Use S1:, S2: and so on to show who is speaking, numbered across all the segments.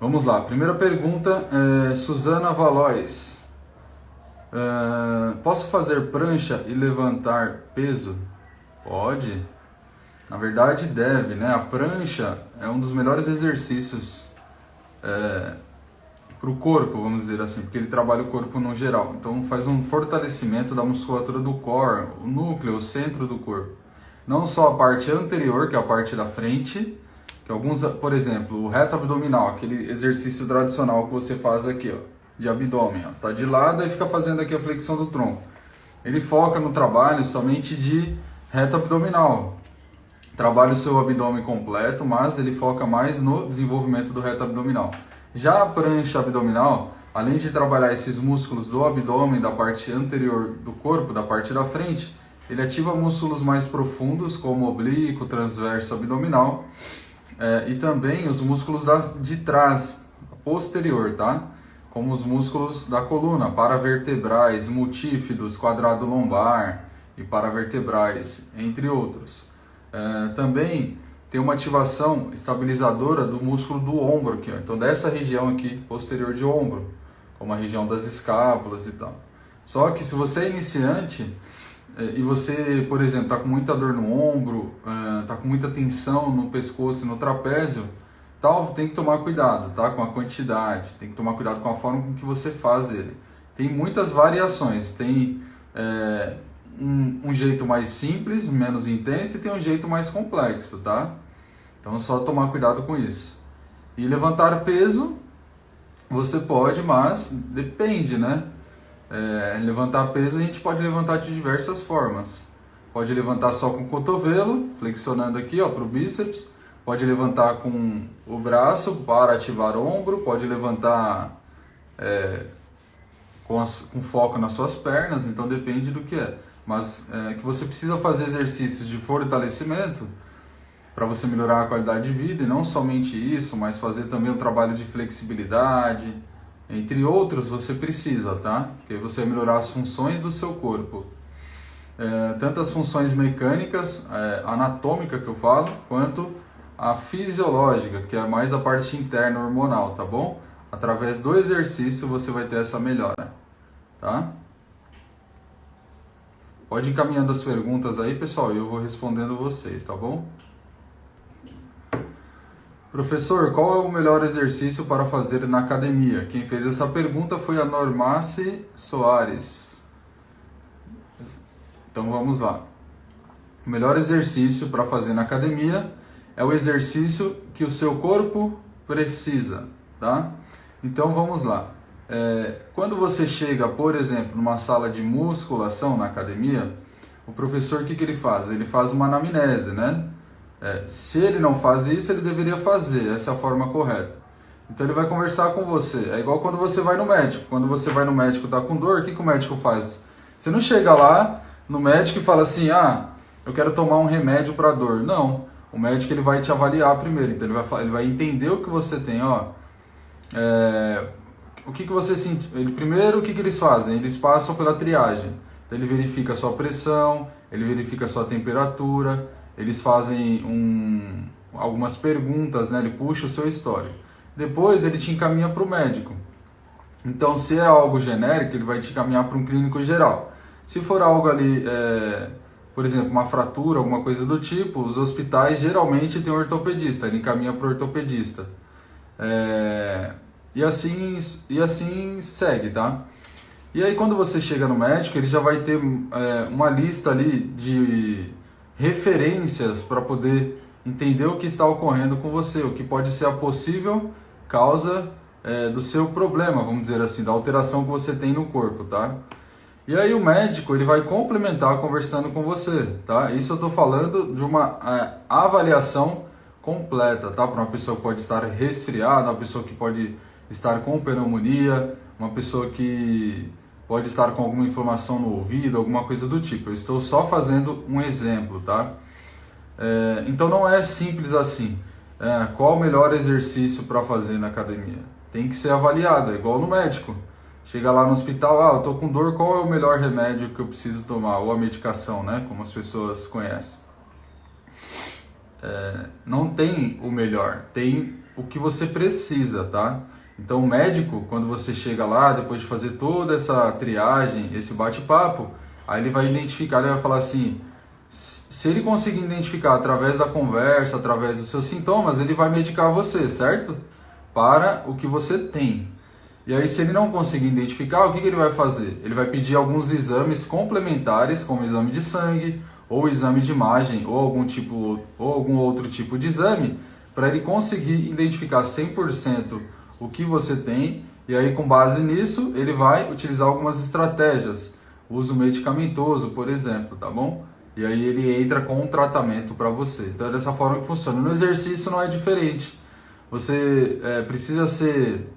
S1: Vamos lá, primeira pergunta é Suzana Valois. Posso fazer prancha e levantar peso? Pode. Na verdade deve, né? A prancha é um dos melhores exercícios para o corpo, vamos dizer assim, porque ele trabalha o corpo no geral. Então faz um fortalecimento da musculatura do core, o núcleo, o centro do corpo. Não só a parte anterior, que é a parte da frente, que alguns, por exemplo, o reto abdominal, aquele exercício tradicional que você faz aqui, ó, de abdômen. Está de lado e fica fazendo aqui a flexão do tronco. Ele foca no trabalho somente de reto abdominal. Trabalha o seu abdômen completo, mas ele foca mais no desenvolvimento do reto abdominal. Já a prancha abdominal, além de trabalhar esses músculos do abdômen, da parte anterior do corpo, da parte da frente, ele ativa músculos mais profundos, como oblíquo, transverso abdominal, e também os músculos de trás, posterior, tá? Como os músculos da coluna, paravertebrais, multífidos, quadrado lombar e paravertebrais, entre outros. Também tem uma ativação estabilizadora do músculo do ombro aqui, ó. Então dessa região aqui, posterior de ombro, como a região das escápulas e tal. Só que se você é iniciante e você, por exemplo, está com muita dor no ombro, está com muita tensão no pescoço e no trapézio, tal, tem que tomar cuidado, tá? Com a quantidade, tem que tomar cuidado com a forma com que você faz ele. Tem muitas variações, tem um jeito mais simples, menos intenso, e tem um jeito mais complexo, tá? Então é só tomar cuidado com isso. E levantar peso, você pode, mas depende, né? Levantar peso a gente pode levantar de diversas formas. Pode levantar só com o cotovelo, flexionando aqui, ó, para o bíceps. Pode levantar com o braço para ativar o ombro. Pode levantar com foco nas suas pernas. Então depende do que é. Mas que você precisa fazer exercícios de fortalecimento para você melhorar a qualidade de vida. E não somente isso, mas fazer também um trabalho de flexibilidade, entre outros, você precisa, tá? Porque você vai melhorar as funções do seu corpo. Tanto as funções mecânicas, anatômica que eu falo, quanto a fisiológica, que é mais a parte interna hormonal, tá bom? Através do exercício você vai ter essa melhora, tá? Pode ir encaminhando as perguntas aí, pessoal, e eu vou respondendo vocês, tá bom? Professor, qual é o melhor exercício para fazer na academia? Quem fez essa pergunta foi a Normace Soares. Então vamos lá. O melhor exercício para fazer na academia é o exercício que o seu corpo precisa, tá? Então vamos lá. Quando você chega, por exemplo, numa sala de musculação na academia, o professor, o que ele faz? Ele faz uma anamnese, né? Se ele não faz isso, ele deveria fazer, essa é a forma correta. Então ele vai conversar com você. É igual quando você vai no médico. Quando você vai no médico e está com dor, o que o médico faz? Você não chega lá no médico e fala assim, eu quero tomar um remédio para dor. Não, o médico ele vai te avaliar primeiro. Então ele vai entender o que você tem. O que você sente? Primeiro, o que eles fazem? Eles passam pela triagem. Então ele verifica a sua pressão, ele verifica a sua temperatura. Eles fazem algumas perguntas, né? Ele puxa o seu histórico. Depois ele te encaminha para o médico. Então, se é algo genérico, ele vai te encaminhar para um clínico geral. Se for algo ali, por exemplo, uma fratura, alguma coisa do tipo, os hospitais geralmente têm um ortopedista, ele encaminha para o ortopedista. E assim segue, tá? E aí quando você chega no médico, ele já vai ter uma lista ali de referências para poder entender o que está ocorrendo com você, o que pode ser a possível causa do seu problema, vamos dizer assim, da alteração que você tem no corpo, tá? E aí o médico ele vai complementar conversando com você, tá? Isso eu estou falando de uma avaliação completa, tá? Para uma pessoa que pode estar resfriada, uma pessoa que pode estar com pneumonia, uma pessoa que pode estar com alguma inflamação no ouvido, alguma coisa do tipo. Eu estou só fazendo um exemplo, tá? Então não é simples assim. Qual o melhor exercício para fazer na academia? Tem que ser avaliado, é igual no médico. Chega lá no hospital, eu estou com dor, qual é o melhor remédio que eu preciso tomar? Ou a medicação, né? Como as pessoas conhecem. Não tem o melhor, tem o que você precisa, tá? Então o médico, quando você chega lá, depois de fazer toda essa triagem, esse bate-papo, aí ele vai identificar, ele vai falar assim, se ele conseguir identificar através da conversa, através dos seus sintomas, ele vai medicar você, certo? Para o que você tem. E aí, se ele não conseguir identificar, o que ele vai fazer? Ele vai pedir alguns exames complementares, como exame de sangue, ou exame de imagem, ou algum outro tipo de exame, para ele conseguir identificar 100% o que você tem. E aí, com base nisso, ele vai utilizar algumas estratégias, uso medicamentoso, por exemplo, tá bom? E aí ele entra com um tratamento para você. Então é dessa forma que funciona. No exercício não é diferente. Você precisa ser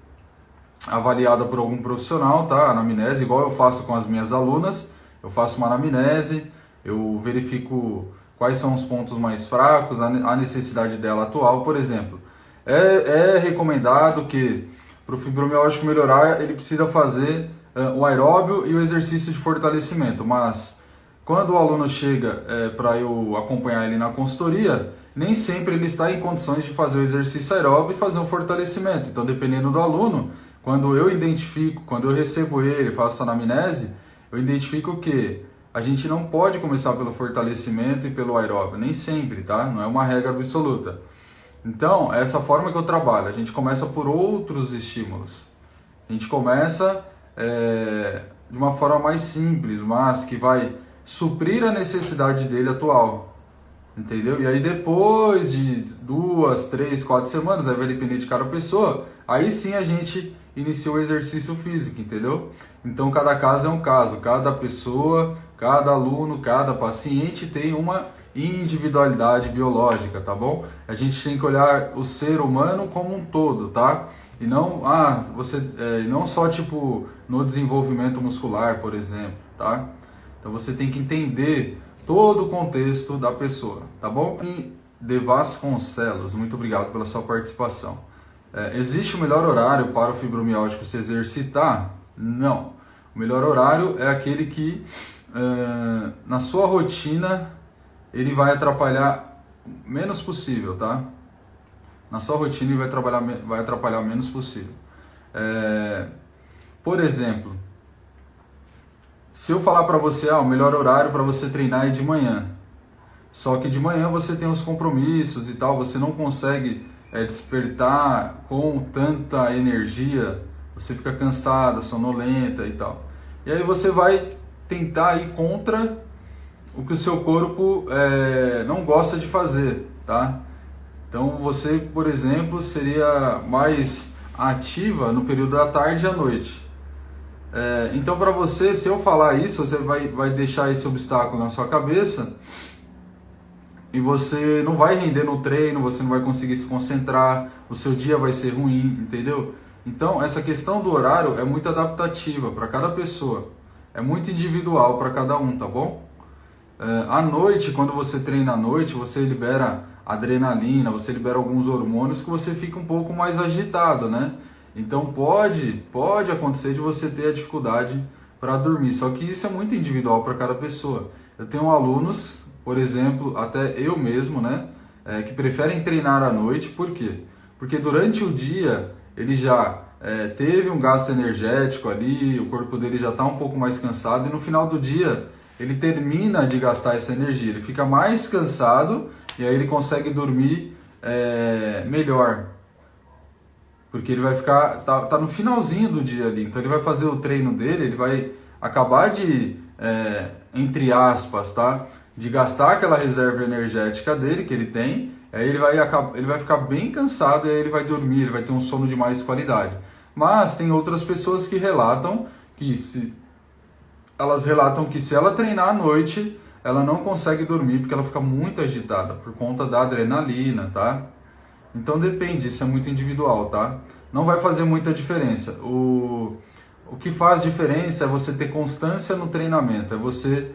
S1: avaliada por algum profissional, tá? Anamnese, igual eu faço com as minhas alunas. Eu faço uma anamnese, eu verifico quais são os pontos mais fracos, a necessidade dela atual, por exemplo. É recomendado que para o fibromialgia melhorar, ele precisa fazer o aeróbio e o exercício de fortalecimento, mas quando o aluno chega para eu acompanhar ele na consultoria, nem sempre ele está em condições de fazer o exercício aeróbio e fazer um fortalecimento. Então, dependendo do aluno, quando eu identifico, quando eu recebo ele, faço a anamnese, eu identifico que a gente não pode começar pelo fortalecimento e pelo aeróbio, nem sempre, tá? Não é uma regra absoluta. Então, é essa forma que eu trabalho. A gente começa por outros estímulos. A gente começa de uma forma mais simples, mas que vai suprir a necessidade dele atual, entendeu? E aí depois de 2, 3, 4 semanas, aí vai depender de cada pessoa, aí sim a gente inicia o exercício físico, entendeu? Então cada caso é um caso, cada pessoa, cada aluno, cada paciente tem uma individualidade biológica, tá bom? A gente tem que olhar o ser humano como um todo, tá? E não, não só tipo no desenvolvimento muscular, por exemplo, tá? Então você tem que entender todo o contexto da pessoa, tá bom? E De Vasconcelos, muito obrigado pela sua participação. Existe o melhor horário para o fibromialgico se exercitar? Não. O melhor horário é aquele que na sua rotina ele vai atrapalhar menos possível, tá? Na sua rotina ele vai atrapalhar menos possível. Por exemplo, se eu falar para você, o melhor horário para você treinar é de manhã, só que de manhã você tem os compromissos e tal, você não consegue despertar com tanta energia, você fica cansada, sonolenta e tal. E aí você vai tentar ir contra o que o seu corpo não gosta de fazer, tá? Então você, por exemplo, seria mais ativa no período da tarde e à noite. Então para você, se eu falar isso, você vai deixar esse obstáculo na sua cabeça e você não vai render no treino, você não vai conseguir se concentrar, o seu dia vai ser ruim, entendeu? Então essa questão do horário é muito adaptativa para cada pessoa, é muito individual para cada um, tá bom? À noite, quando você treina à noite, você libera adrenalina, você libera alguns hormônios que você fica um pouco mais agitado, né? Então pode acontecer de você ter a dificuldade para dormir, só que isso é muito individual para cada pessoa. Eu tenho alunos, por exemplo, até eu mesmo, né, que preferem treinar à noite, por quê? Porque durante o dia ele já teve um gasto energético ali, o corpo dele já está um pouco mais cansado e no final do dia ele termina de gastar essa energia, ele fica mais cansado e aí ele consegue dormir melhor. Porque ele vai ficar, tá no finalzinho do dia ali, então ele vai fazer o treino dele, ele vai acabar de, entre aspas, tá? De gastar aquela reserva energética dele, que ele tem, aí ele vai ficar bem cansado e aí ele vai dormir, ele vai ter um sono de mais qualidade. Mas tem outras pessoas que relatam que se ela treinar à noite, ela não consegue dormir porque ela fica muito agitada por conta da adrenalina, tá? Então depende, isso é muito individual, tá? Não vai fazer muita diferença. O que faz diferença é você ter constância no treinamento, é você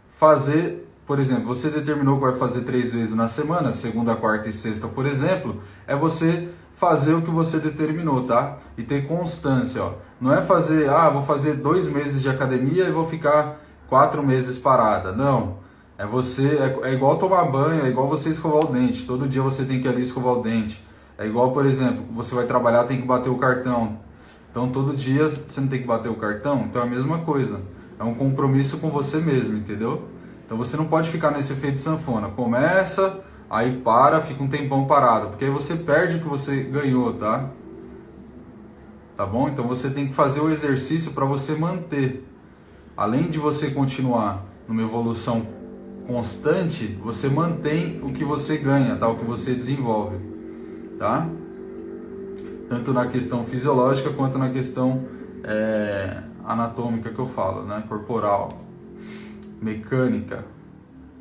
S1: fazer, por exemplo, você determinou que vai fazer 3 vezes na semana, segunda, quarta e sexta, por exemplo, é você fazer o que você determinou, tá? E ter constância, ó. Não é fazer, vou fazer 2 meses de academia e vou ficar 4 meses parada, não. É igual tomar banho, é igual você escovar o dente. Todo dia você tem que ir ali escovar o dente. É igual, por exemplo, você vai trabalhar, tem que bater o cartão. Então todo dia você não tem que bater o cartão, então é a mesma coisa. É um compromisso com você mesmo, entendeu? Então você não pode ficar nesse efeito sanfona. Começa, aí para, fica um tempão parado, porque aí você perde o que você ganhou, tá? Tá bom? Então você tem que fazer o exercício para você manter. Além de você continuar numa evolução constante, você mantém o que você ganha, tá? O que você desenvolve, tá? Tanto na questão fisiológica quanto na questão anatômica que eu falo, né? Corporal, mecânica,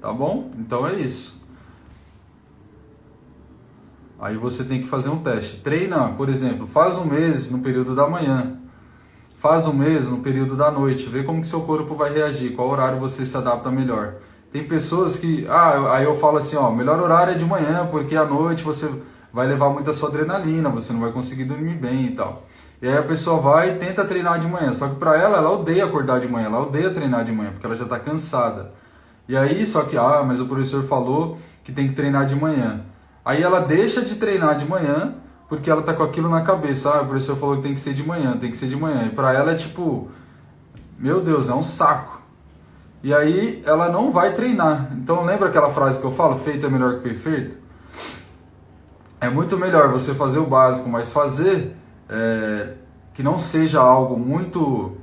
S1: tá bom? Então é isso. Aí você tem que fazer um teste. Treina, por exemplo, faz um mês no período da manhã, faz um mês no período da noite, vê como que seu corpo vai reagir, qual horário você se adapta melhor. Tem pessoas que, aí eu falo assim, ó, melhor horário é de manhã, porque à noite você vai levar muita sua adrenalina, você não vai conseguir dormir bem e tal. E aí a pessoa vai e tenta treinar de manhã, só que pra ela odeia acordar de manhã, ela odeia treinar de manhã, porque ela já tá cansada. E aí, só que, mas o professor falou que tem que treinar de manhã. Aí ela deixa de treinar de manhã, porque ela tá com aquilo na cabeça, o professor falou que tem que ser de manhã, tem que ser de manhã. E pra ela é tipo, meu Deus, é um saco. E aí ela não vai treinar. Então lembra aquela frase que eu falo, feito é melhor que perfeito? É muito melhor você fazer o básico, mas fazer que não seja algo muito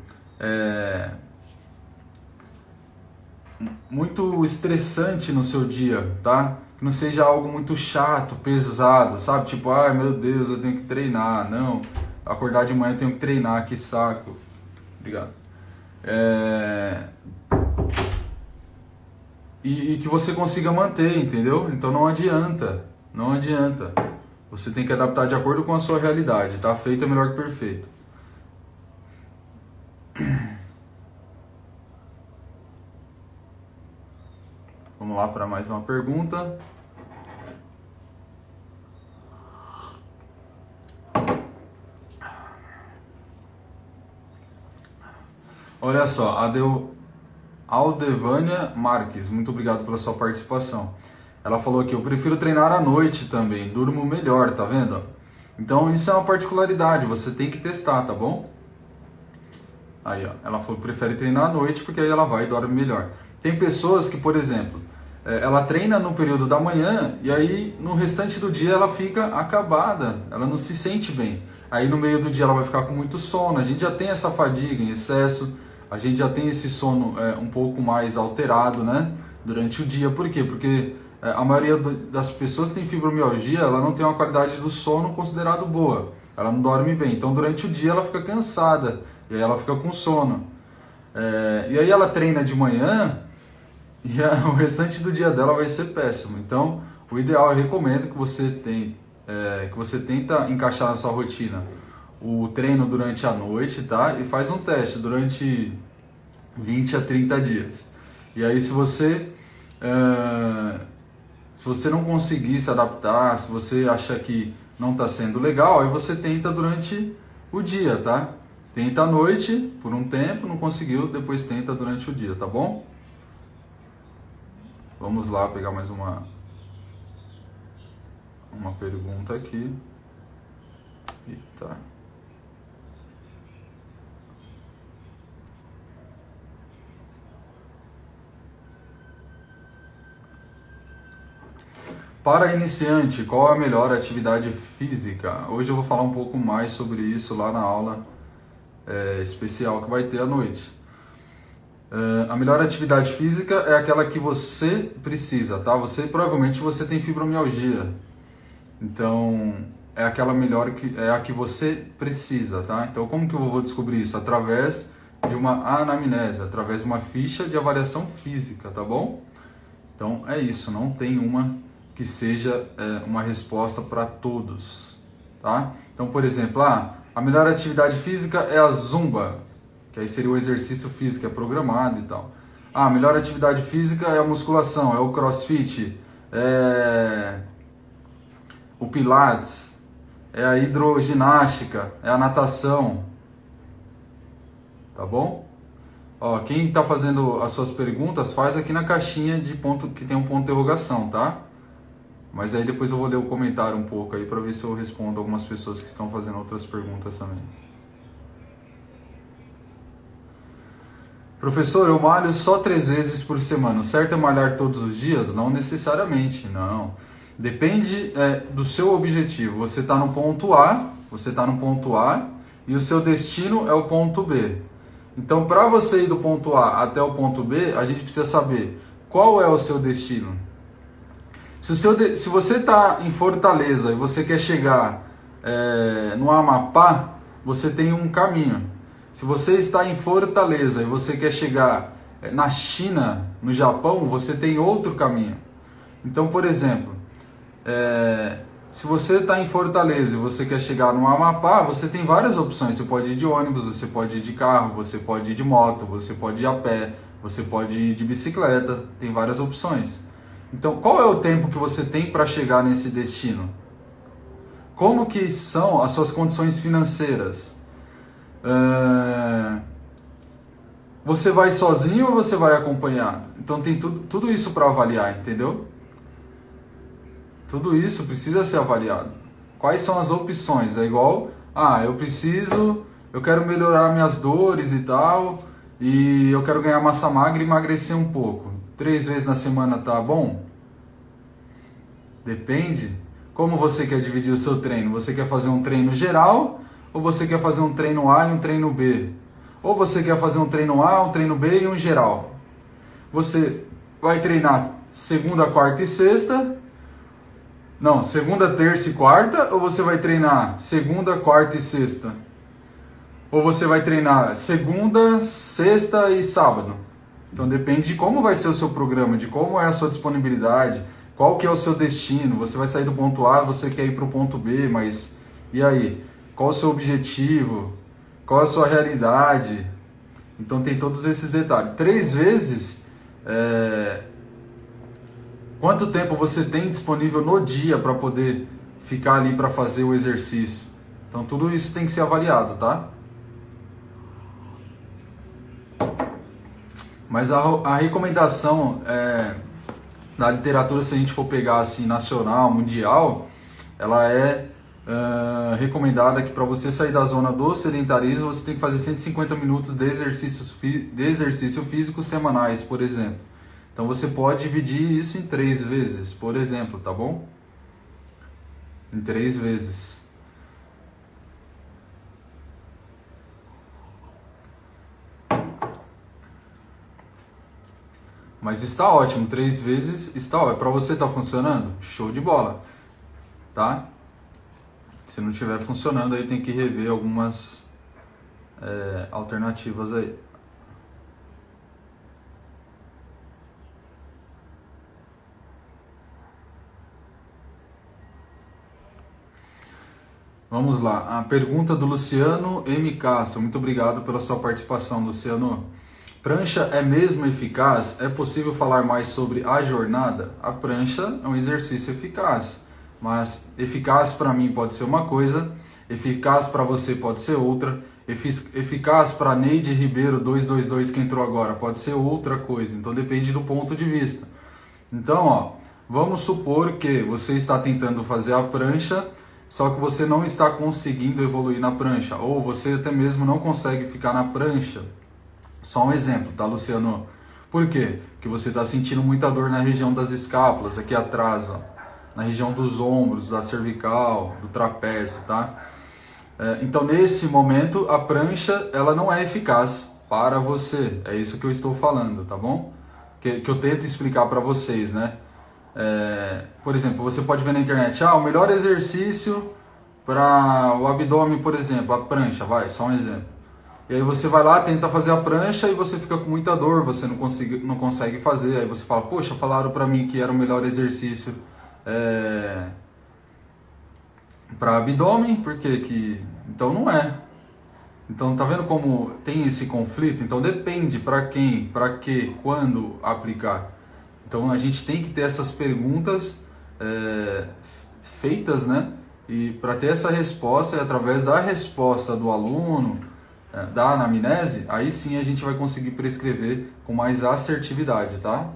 S1: muito estressante no seu dia, tá? Que não seja algo muito chato, pesado, sabe? Tipo, ai meu Deus, eu tenho que treinar. Não, acordar de manhã eu tenho que treinar, que saco. Obrigado. E que você consiga manter, entendeu? Então não adianta, não adianta. Você tem que adaptar de acordo com a sua realidade, tá? Feito é melhor que perfeito. Vamos lá para mais uma pergunta. Olha só, Aldevânia Marques, muito obrigado pela sua participação. Ela falou aqui, eu prefiro treinar à noite também, durmo melhor, tá vendo? Então isso é uma particularidade, você tem que testar, tá bom? Aí, ó, ela falou que prefere treinar à noite porque aí ela vai e dorme melhor. Tem pessoas que, por exemplo, ela treina no período da manhã e aí no restante do dia ela fica acabada, ela não se sente bem. Aí no meio do dia ela vai ficar com muito sono, a gente já tem essa fadiga em excesso, a gente já tem esse sono um pouco mais alterado, né, durante o dia. Por quê? Porque a maioria das pessoas que tem fibromialgia, ela não tem uma qualidade do sono considerado boa, ela não dorme bem, então durante o dia ela fica cansada e aí ela fica com sono. E aí ela treina de manhã e o restante do dia dela vai ser péssimo. Então, o ideal, eu recomendo que você tenta encaixar na sua rotina o treino durante a noite, tá? E faz um teste durante 20 a 30 dias. E aí se você não conseguir se adaptar, se você achar que não está sendo legal, aí você tenta durante o dia, tá? Tenta à noite por um tempo, não conseguiu, depois tenta durante o dia, tá bom? Vamos lá pegar mais uma pergunta aqui. Eita. Para iniciante, qual é a melhor atividade física? Hoje eu vou falar um pouco mais sobre isso lá na aula especial que vai ter à noite. A melhor atividade física é aquela que você precisa, tá? Provavelmente você tem fibromialgia, então é aquela melhor é a que você precisa, tá? Então como que eu vou descobrir isso? Através de uma anamnese, através de uma ficha de avaliação física, tá bom? Então é isso, não tem uma que seja uma resposta para todos, tá? Então, por exemplo, a melhor atividade física é a zumba, que aí seria o exercício físico, é programado e tal. A melhor atividade física é a musculação, é o crossfit, é o pilates, é a hidroginástica, é a natação, tá bom? Ó, quem está fazendo as suas perguntas, faz aqui na caixinha de ponto que tem um ponto de interrogação, tá? Mas aí depois eu vou ler o comentário um pouco aí para ver se eu respondo algumas pessoas que estão fazendo outras perguntas também. Professor, eu malho só 3 vezes por semana. O certo é malhar todos os dias? Não necessariamente, não. Depende do seu objetivo. Você está no ponto A, e o seu destino é o ponto B. Então, para você ir do ponto A até o ponto B, a gente precisa saber qual é o seu destino. Se você está em Fortaleza e você quer chegar no Amapá, você tem um caminho. Se você está em Fortaleza e você quer chegar na China, no Japão, você tem outro caminho. Então, por exemplo, se você está em Fortaleza e você quer chegar no Amapá, você tem várias opções. Você pode ir de ônibus, você pode ir de carro, você pode ir de moto, você pode ir a pé, você pode ir de bicicleta. Tem várias opções. Então, qual é o tempo que você tem para chegar nesse destino? Como que são as suas condições financeiras? Você vai sozinho ou você vai acompanhado? Então tem tudo isso para avaliar, entendeu? Tudo isso precisa ser avaliado. Quais são as opções? É igual, eu quero melhorar minhas dores e tal, e eu quero ganhar massa magra e emagrecer um pouco. 3 vezes na semana tá bom? Depende. Como você quer dividir o seu treino? Você quer fazer um treino geral ou você quer fazer um treino A e um treino B? Ou você quer fazer um treino A, um treino B e um geral? Você vai treinar segunda, quarta e sexta? Não, segunda, terça e quarta? Ou você vai treinar segunda, quarta e sexta? Ou você vai treinar segunda, sexta e sábado? Então depende de como vai ser o seu programa, de como é a sua disponibilidade, qual que é o seu destino. Você vai sair do ponto A, você quer ir para o ponto B, mas e aí? Qual o seu objetivo? Qual a sua realidade? Então tem todos esses detalhes. 3 vezes, quanto tempo você tem disponível no dia para poder ficar ali para fazer o exercício? Então tudo isso tem que ser avaliado, tá? Mas a recomendação da literatura, se a gente for pegar assim, nacional, mundial, ela é recomendada que para você sair da zona do sedentarismo, você tem que fazer 150 minutos de exercício físico semanais, por exemplo. Então você pode dividir isso em 3 vezes, por exemplo, tá bom? Em 3 vezes. Mas está ótimo, 3 vezes está ótimo. Para você está funcionando? Show de bola, tá? Se não estiver funcionando, aí tem que rever algumas alternativas aí. Vamos lá, a pergunta do Luciano M. Castro. Muito obrigado pela sua participação, Luciano. Prancha é mesmo eficaz? É possível falar mais sobre a jornada? A prancha é um exercício eficaz, mas eficaz para mim pode ser uma coisa, eficaz para você pode ser outra, eficaz para Neide Ribeiro 222 que entrou agora pode ser outra coisa, então depende do ponto de vista. Então, vamos supor que você está tentando fazer a prancha, só que você não está conseguindo evoluir na prancha, ou você até mesmo não consegue ficar na prancha. Só um exemplo, tá, Luciano? Por quê? Porque você está sentindo muita dor na região das escápulas, aqui atrás, na região dos ombros, da cervical, do trapézio, tá? Então, nesse momento, a prancha, ela não é eficaz para você. É isso que eu estou falando, tá bom? Que eu tento explicar para vocês, né? Por exemplo, você pode ver na internet, o melhor exercício para o abdômen, por exemplo, a prancha, só um exemplo. E aí você vai lá, tenta fazer a prancha e você fica com muita dor, você não consegue fazer. Aí você fala, poxa, falaram pra mim que era o melhor exercício para abdômen, por que? Então não é. Então tá vendo como tem esse conflito? Então depende para quem, para que, quando aplicar. Então a gente tem que ter essas perguntas feitas, né? E para ter essa resposta, e através da resposta do aluno, da anamnese, aí sim a gente vai conseguir prescrever com mais assertividade, tá?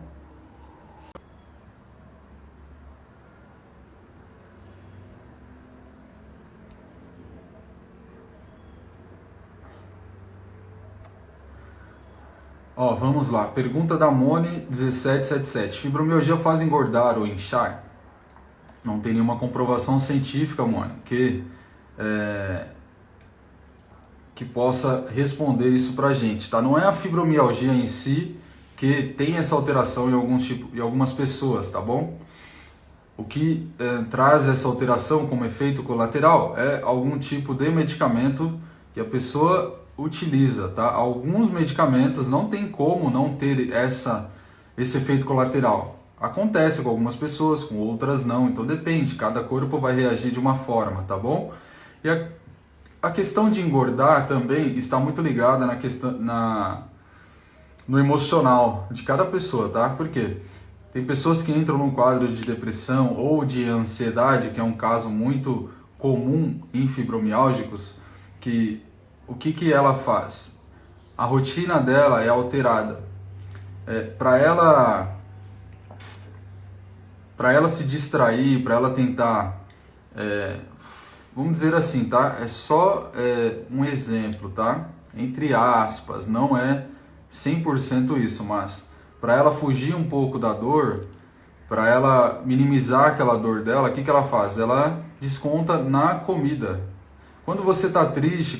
S1: Ó, vamos lá. Pergunta da Mone 1777. Fibromialgia faz engordar ou inchar? Não tem nenhuma comprovação científica, Mone, que possa responder isso pra gente, tá? Não é a fibromialgia em si que tem essa alteração em algumas pessoas, tá bom? O que traz essa alteração como efeito colateral é algum tipo de medicamento que a pessoa utiliza, tá? Alguns medicamentos não tem como não ter esse efeito colateral. Acontece com algumas pessoas, com outras não, então depende, cada corpo vai reagir de uma forma, tá bom? E a questão de engordar também está muito ligada no emocional de cada pessoa, tá? Por quê? Tem pessoas que entram num quadro de depressão ou de ansiedade, que é um caso muito comum em fibromialgicos, que o que ela faz? A rotina dela é alterada. Para ela se distrair, para ela tentar, vamos dizer assim, tá? É só um exemplo, tá? Entre aspas, não é 100% isso, mas para ela fugir um pouco da dor, para ela minimizar aquela dor dela, o que ela faz? Ela desconta na comida. Quando você está triste,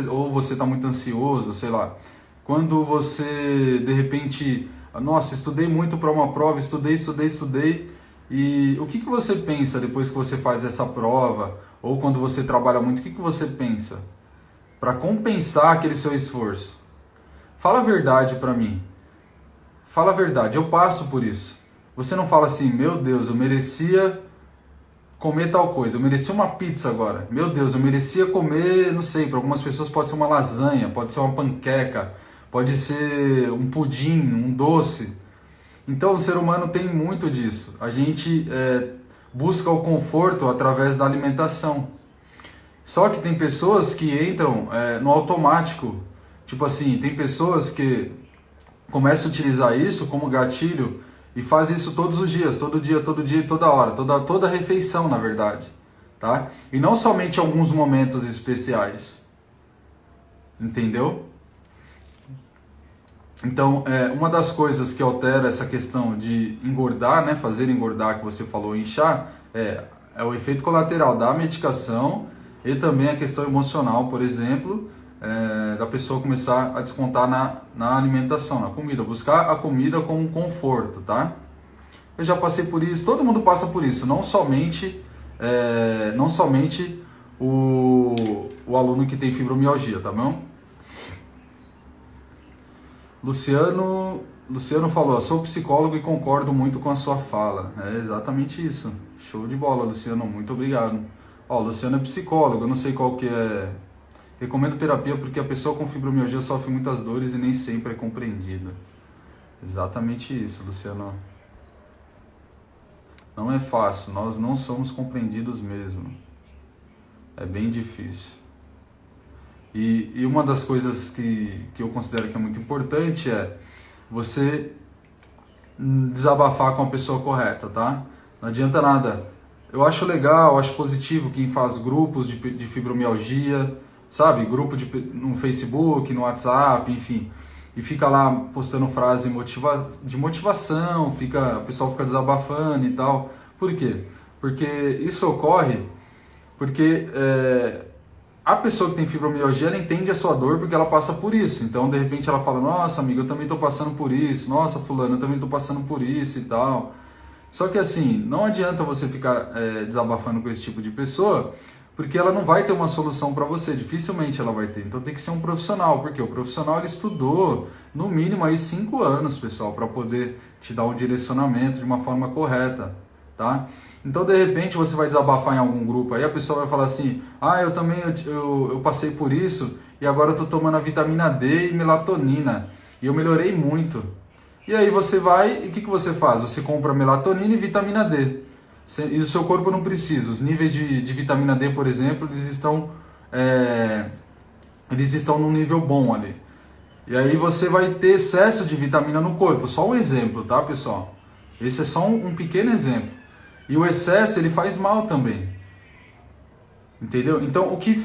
S1: ou você está muito ansioso, sei lá, quando você de repente, nossa, estudei muito para uma prova, estudei, e o que você pensa depois que você faz essa prova, ou quando você trabalha muito, o que você pensa? Para compensar aquele seu esforço. Fala a verdade para mim. Fala a verdade, eu passo por isso. Você não fala assim, meu Deus, eu merecia comer tal coisa, eu merecia uma pizza agora. Meu Deus, eu merecia comer, não sei, para algumas pessoas pode ser uma lasanha, pode ser uma panqueca, pode ser um pudim, um doce. Então o ser humano tem muito disso. A gente busca o conforto através da alimentação. Só que tem pessoas que entram no automático. Tipo assim, tem pessoas que começam a utilizar isso como gatilho e faz isso todos os dias, todo dia e toda hora, toda refeição, na verdade, tá? E não somente em alguns momentos especiais, entendeu? Então, uma das coisas que altera essa questão de engordar, né, fazer engordar, que você falou, inchar, é o efeito colateral da medicação e também a questão emocional, por exemplo, da pessoa começar a descontar na alimentação, na comida, buscar a comida como um conforto, tá? Eu já passei por isso, todo mundo passa por isso, não somente o aluno que tem fibromialgia, tá bom? Luciano falou, sou psicólogo e concordo muito com a sua fala. É exatamente isso. Show de bola, Luciano, muito obrigado. Ó, Luciano é psicólogo, eu não sei qual que é. Recomendo terapia porque a pessoa com fibromialgia sofre muitas dores e nem sempre é compreendida. Exatamente isso, Luciano. Não é fácil, nós não somos compreendidos mesmo. É bem difícil. E uma das coisas que eu considero que é muito importante é você desabafar com a pessoa correta, tá? Não adianta nada. Eu acho legal, acho positivo quem faz grupos de fibromialgia, sabe? Grupo no Facebook, no WhatsApp, enfim. E fica lá postando frase de motivação, o pessoal fica desabafando e tal. Por quê? Porque isso ocorre porque a pessoa que tem fibromialgia, ela entende a sua dor porque ela passa por isso. Então, de repente, ela fala, nossa, amigo, eu também estou passando por isso. Nossa, fulano, eu também estou passando por isso e tal. Só que assim, não adianta você ficar desabafando com esse tipo de pessoa, porque ela não vai ter uma solução para você, dificilmente ela vai ter. Então tem que ser um profissional, porque o profissional ele estudou no mínimo aí 5 anos, pessoal, para poder te dar um direcionamento de uma forma correta, tá? Então de repente você vai desabafar em algum grupo, aí a pessoa vai falar assim, eu também eu passei por isso e agora eu tô tomando a vitamina D e melatonina e eu melhorei muito. E aí você vai e o que você faz? Você compra melatonina e vitamina D. E o seu corpo não precisa. Os níveis de vitamina D, por exemplo, eles estão num nível bom ali. E aí você vai ter excesso de vitamina no corpo. Só um exemplo, tá, pessoal? Esse é só um pequeno exemplo. E o excesso, ele faz mal também. Entendeu? Então, o que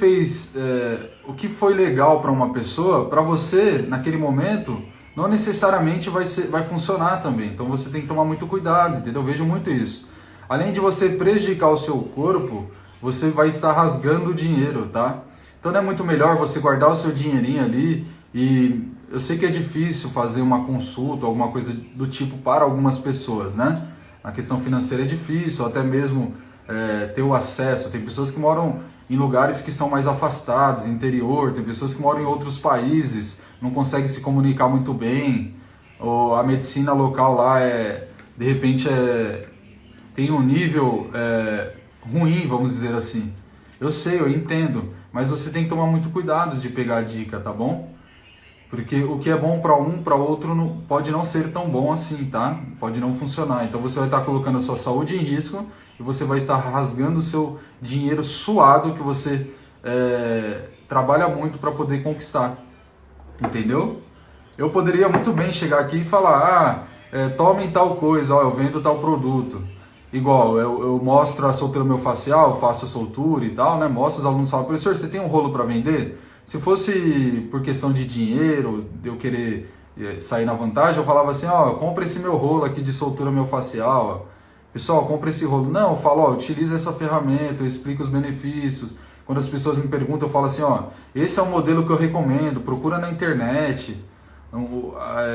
S1: foi legal para uma pessoa, para você, naquele momento, não necessariamente vai funcionar também. Então você tem que tomar muito cuidado, entendeu? Eu vejo muito isso. Além de você prejudicar o seu corpo, você vai estar rasgando o dinheiro, tá? Então não é muito melhor você guardar o seu dinheirinho ali e eu sei que é difícil fazer uma consulta, alguma coisa do tipo para algumas pessoas, né? A questão financeira é difícil, até mesmo ter o acesso. Tem pessoas que moram em lugares que são mais afastados, interior, tem pessoas que moram em outros países, não conseguem se comunicar muito bem, ou a medicina local lá de repente tem um nível ruim, vamos dizer assim. Eu sei, eu entendo, mas você tem que tomar muito cuidado de pegar a dica, tá bom? Porque o que é bom para um, para outro pode não ser tão bom assim, tá? Pode não funcionar. Então você vai estar colocando a sua saúde em risco e você vai estar rasgando o seu dinheiro suado que você trabalha muito para poder conquistar. Entendeu? Eu poderia muito bem chegar aqui e falar, tomem tal coisa, ó, eu vendo tal produto. Igual, eu mostro a soltura miofascial, faço a soltura e tal, né? Mostro, os alunos falam, professor, você tem um rolo para vender? Se fosse por questão de dinheiro, de eu querer sair na vantagem, eu falava assim, ó, compra esse meu rolo aqui de soltura miofascial, ó. Pessoal, compra esse rolo. Não, eu falo, ó, utiliza essa ferramenta, eu explico os benefícios. Quando as pessoas me perguntam, eu falo assim, ó, esse é o modelo que eu recomendo, procura na internet.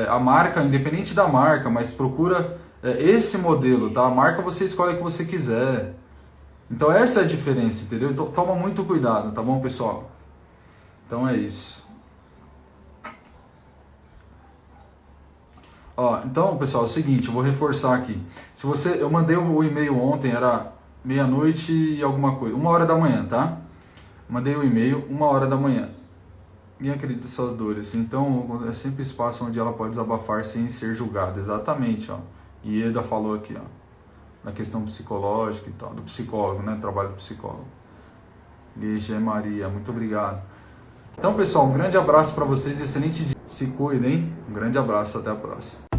S1: A marca, independente da marca, mas procura esse modelo, tá? A marca você escolhe a que você quiser. Então essa é a diferença, entendeu? Então toma muito cuidado, tá bom, pessoal? Então é isso. Ó, então, pessoal, é o seguinte, eu vou reforçar aqui. Eu mandei o e-mail ontem, era meia-noite e alguma coisa, 1h da manhã, tá? Mandei o e-mail, 1h da manhã. Ninguém acredita em suas dores. Então, é sempre espaço onde ela pode desabafar sem ser julgada. Exatamente, ó. E Eda falou aqui, ó, na questão psicológica e tal, do psicólogo, né? Trabalho do psicólogo. Lígia Maria, muito obrigado. Então, pessoal, um grande abraço para vocês, excelente dia. Se cuidem, um grande abraço, até a próxima.